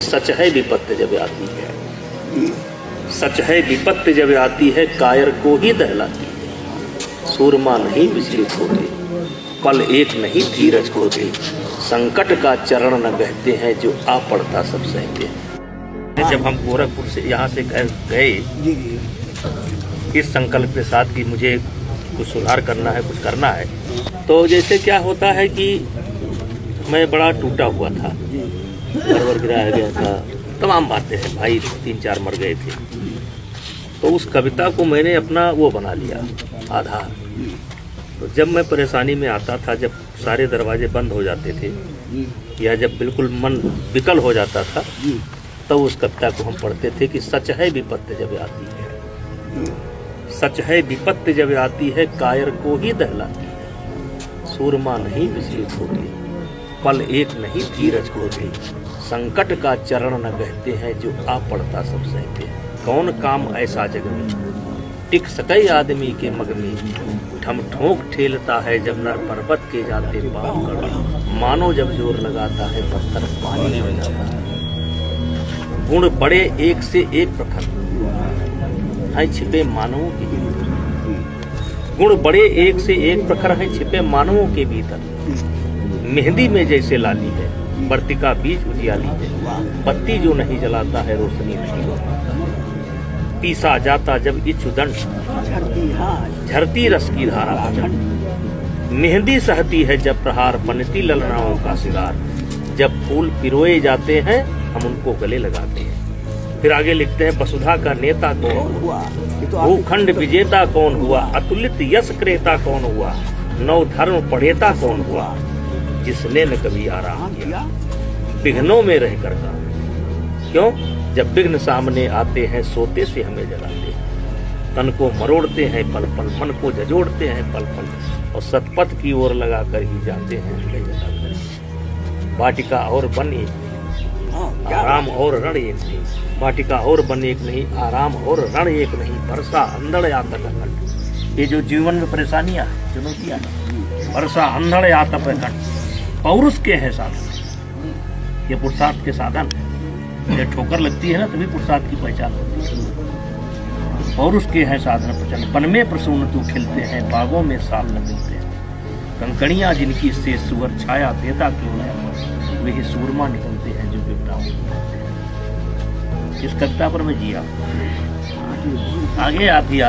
सच है विपत्ति जब आती है, सच है विपत्ति जब आती है, कायर को ही दहलाती है। सूरमा नहीं विचलित होते, पल एक नहीं धीरज खोते, संकट का चरण न बहते हैं, जो आ पड़ता सब सहते हैं। जब हम गोरखपुर से यहाँ से गए इस संकल्प के साथ कि मुझे कुछ सुधार करना है, कुछ करना है, तो जैसे क्या होता है कि मैं बड़ा टूटा हुआ था, घर गिराया गया था, तमाम बातें हैं, भाई 3-4 मर गए थे। तो उस कविता को मैंने अपना वो बना लिया आधार। तो जब मैं परेशानी में आता था, जब सारे दरवाजे बंद हो जाते थे या जब बिल्कुल मन विकल हो जाता था, तब उस कविता को हम पढ़ते थे कि सच है विपत्ति जब आती है, सच है विपत्ति जब आती है, कायर को ही दहलाती है। सूरमा नहीं विचलित होते, पल एक नहीं धीरज खोते, संकट का चरण न बहते हैं, जो आ पड़ता सब सहते हैं। कौन काम ऐसा जग में टिक सके आदमी के मग में, ठम ठोंक ठेलता है जब नर पर्वत के जाते पाँव कर, मानो जब जोर लगाता है पत्थर पानी हो जाता है। गुण बड़े एक से एक प्रखर हैं छिपे मानवों के भीतर, गुण बड़े एक से एक प्रखर हैं छिपे मानवों के भीतर। मेहंदी में जैसे लाली है, वर्तिका बीज उजियाली है, बत्ती जो नहीं जलाता है रोशनी नहीं होता। पीसा जाता जब इच्छुदंड, झरती रस की धारा प्रचंड। मेहंदी सहती है जब प्रहार, बनती ललनाओं का सिगार। जब फूल पिरोए जाते हैं, हम उनको गले लगाते हैं। फिर आगे लिखते हैं, वसुधा का नेता कौन हुआ, भूखंड विजेता कौन हुआ, अतुलित यश क्रेता कौन हुआ, नव धर्म पढ़ेता कौन हुआ, जिसने न कभी आराम किया विघ्नों में रह कर का। क्यों? जब विघ्न सामने आते हैं, सोते से हमें जगाते हैं। तन को मरोड़ते हैं पल पल, मन को झंझोड़ते हैं पल पल, और सतपथ की ओर लगा कर ही जाते हैं। वाटिका और वन एक नहीं, आराम और रण एक नहीं। वाटिका और वन एक नहीं, आराम और रण एक नहीं। वर्षा अंधड़ आतप खंड, ये जो जीवन में परेशानियां हैं, चुनौतियां हैं, वर्षा अंधड़ आतप खंड पौरुष के है साधन, ये पुरुषार्थ के साधन है। जब ठोकर लगती है ना, तभी पुरुषार्थ की पहचान होती है। पौरुष के है साधन प्रचंड, वन में प्रसून तू खिलते हैं, बागों में साल न मिलते हैं। कंकड़ियां जिनकी से सुअर छाया देता क्यों है, वही सूरमा निकलते हैं जो विपदाओं। इस कविता पर मैं जिया, आगे आप ही